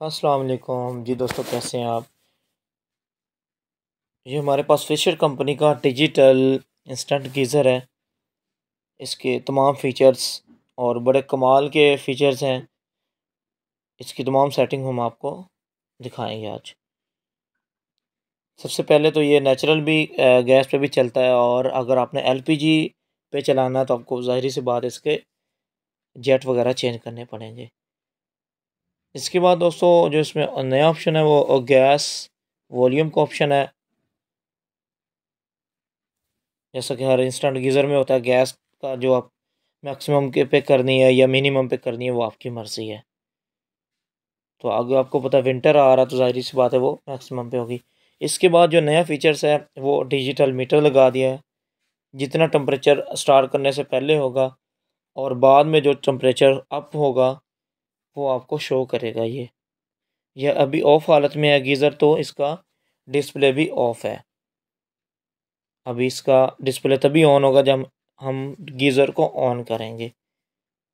अस्सलाम वालेकुम जी दोस्तों, कैसे हैं आप। ये हमारे पास फिशर कंपनी का डिजिटल इंस्टेंट गीज़र है। इसके तमाम फ़ीचर्स और बड़े कमाल के फ़ीचर्स हैं। इसकी तमाम सेटिंग हम आपको दिखाएंगे आज। सबसे पहले तो ये नेचुरल भी गैस पे भी चलता है, और अगर आपने एलपीजी पे चलाना है तो आपको ज़ाहिर सी बात इसके जेट वगैरह चेंज करने पड़ेंगे। इसके बाद दोस्तों जो इसमें नया ऑप्शन है वो गैस वॉल्यूम का ऑप्शन है। जैसा कि हर इंस्टेंट गीज़र में होता है, गैस का जो आप मैक्सिमम के पे करनी है या मिनिमम पे करनी है वो आपकी मर्ज़ी है। तो अगर आपको पता है विंटर आ रहा, तो ज़ाहिर सी बात है वो मैक्सिमम पे होगी। इसके बाद जो नया फ़ीचर्स है वो डिजिटल मीटर लगा दिया है। जितना टेम्परेचर स्टार्ट करने से पहले होगा और बाद में जो टेम्परेचर अप होगा वो आपको शो करेगा। ये अभी ऑफ़ हालत में है गीज़र, तो इसका डिस्प्ले भी ऑफ़ है। अभी इसका डिस्प्ले तभी ऑन होगा जब हम गीज़र को ऑन करेंगे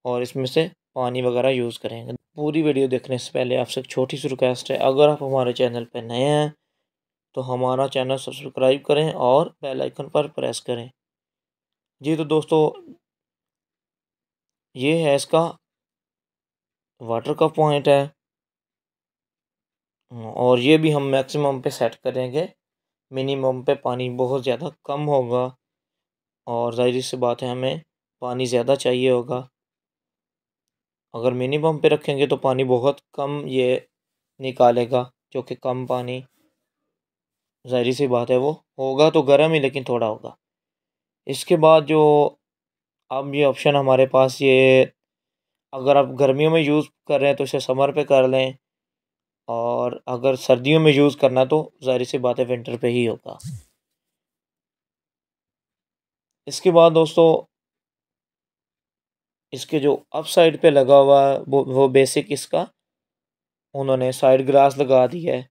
और इसमें से पानी वगैरह यूज़ करेंगे। पूरी वीडियो देखने से पहले आपसे एक छोटी सी रिक्वेस्ट है, अगर आप हमारे चैनल पर नए हैं तो हमारा चैनल सब्सक्राइब करें और बेल आइकन पर प्रेस करें। जी तो दोस्तों, ये है इसका वाटर का पॉइंट है, और ये भी हम मैक्सिमम पे सेट करेंगे। मिनिमम पे पानी बहुत ज़्यादा कम होगा, और ज़ाहिर सी बात है हमें पानी ज़्यादा चाहिए होगा। अगर मिनिमम पे रखेंगे तो पानी बहुत कम ये निकालेगा, जो कि कम पानी ज़ाहिर सी बात है वो होगा तो गर्म ही, लेकिन थोड़ा होगा। इसके बाद जो अब ये ऑप्शन हमारे पास, ये अगर आप गर्मियों में यूज़ कर रहे हैं तो इसे समर पे कर लें, और अगर सर्दियों में यूज़ करना तो ज़ाहिर सी बात है विंटर पे ही होगा। इसके बाद दोस्तों, इसके जो अप साइड पे लगा हुआ है वो बेसिक इसका उन्होंने साइड ग्लास लगा दी है।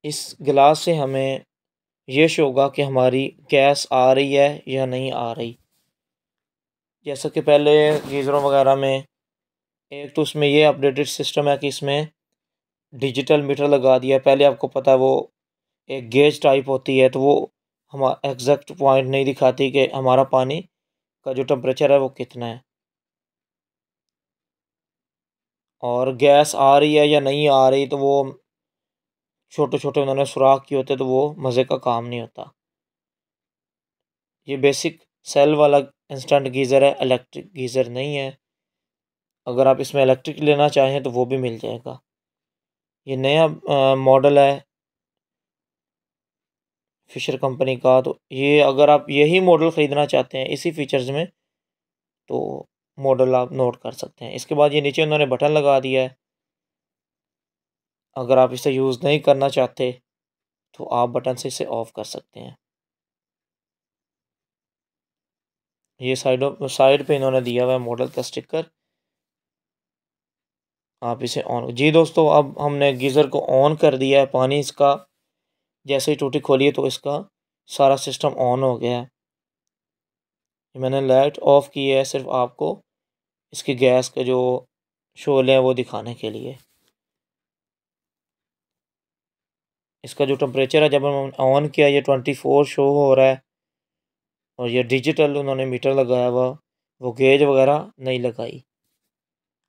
इस ग्लास से हमें ये शो होगा कि हमारी गैस आ रही है या नहीं आ रही। जैसा कि पहले गीज़रों वगैरह में एक तो उसमें ये अपडेटेड सिस्टम है कि इसमें डिजिटल मीटर लगा दिया है। पहले आपको पता है वो एक गेज टाइप होती है, तो वो हम एग्जैक्ट पॉइंट नहीं दिखाती कि हमारा पानी का जो टेम्परेचर है वो कितना है, और गैस आ रही है या नहीं आ रही, तो वो छोटे छोटे उन्होंने सुराख किए होते, तो वो मज़े का काम नहीं होता। ये बेसिक सेल वाला इंस्टेंट गीज़र है, इलेक्ट्रिक गीज़र नहीं है। अगर आप इसमें इलेक्ट्रिक लेना चाहें तो वो भी मिल जाएगा। ये नया मॉडल है फिशर कंपनी का। तो ये अगर आप यही मॉडल ख़रीदना चाहते हैं इसी फीचर्स में, तो मॉडल आप नोट कर सकते हैं। इसके बाद ये नीचे उन्होंने बटन लगा दिया है। अगर आप इसे यूज़ नहीं करना चाहते तो आप बटन से इसे ऑफ़ कर सकते हैं। ये साइड पे इन्होंने दिया हुआ है मॉडल का स्टिकर। आप इसे ऑन जी दोस्तों, अब हमने गीज़र को ऑन कर दिया है। पानी इसका जैसे ही टूटी खोली है तो इसका सारा सिस्टम ऑन हो गया है। मैंने लाइट ऑफ़ की है सिर्फ आपको इसकी गैस के जो शोले हैं वो दिखाने के लिए। इसका जो टेम्परेचर है जब हम ऑन किया, ये 24 शो हो रहा है, और ये डिजिटल उन्होंने मीटर लगाया हुआ, वो गेज वगैरह नहीं लगाई।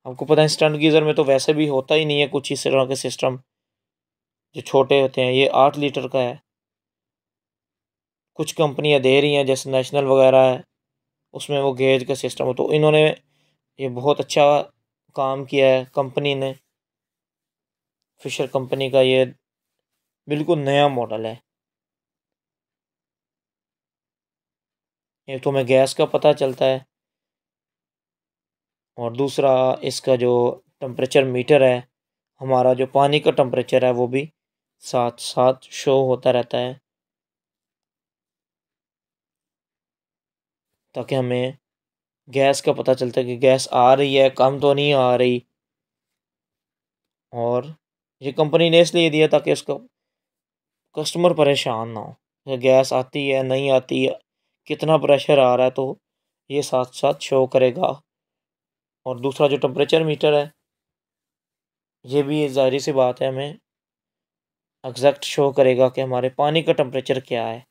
आपको पता है इंस्टेंट गीज़र में तो वैसे भी होता ही नहीं है कुछ इस तरह के सिस्टम, जो छोटे होते हैं। ये 8 लीटर का है। कुछ कंपनियां दे रही हैं जैसे नेशनल वगैरह है, उसमें वो गेज का सिस्टम हो। तो इन्होंने ये बहुत अच्छा काम किया है कंपनी ने। फिशर कंपनी का ये बिल्कुल नया मॉडल है। एक तो हमें गैस का पता चलता है, और दूसरा इसका जो टेम्परेचर मीटर है, हमारा जो पानी का टेम्परेचर है वो भी साथ साथ शो होता रहता है, ताकि हमें गैस का पता चलता है कि गैस आ रही है, कम तो नहीं आ रही। और ये कंपनी ने इसलिए दिया ताकि उसका कस्टमर परेशान ना हो कि गैस आती है नहीं आती है, कितना प्रेशर आ रहा है, तो ये साथ साथ शो करेगा। और दूसरा जो टेम्परेचर मीटर है ये भी ज़ाहिर सी बात है हमें एग्जैक्ट शो करेगा कि हमारे पानी का टेम्परेचर क्या है।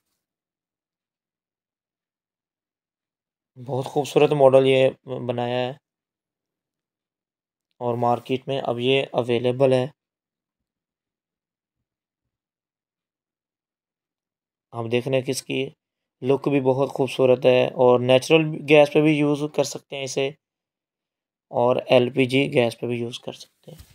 बहुत खूबसूरत मॉडल ये बनाया है और मार्केट में अब ये अवेलेबल है। आप देख रहे हैं कि इसकी लुक भी बहुत खूबसूरत है और नेचुरल गैस पे भी यूज़ कर सकते हैं इसे और एलपीजी गैस पे भी यूज़ कर सकते हैं।